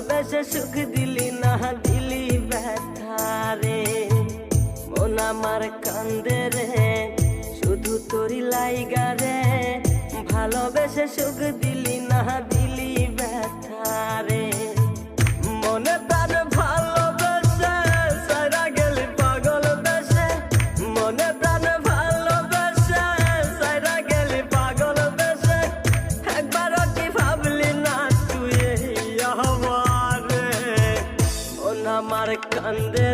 ভালোবেসে সুখ দিলি না দিলি ব্যথা রে মন আমার কান্দে রে শুধু তোরি লাইগা রে ভালোবেসে সুখ দিলি না দিলি ব্যথা রে মনে প্রাণ ভালোবেসে সারা গেলি পাগল বেশে মনে প্রাণ ভালোবেসে সারা গেলি পাগল বেশে একবারও কি ভাবলি না তুই আমারে মন আমার কান্দে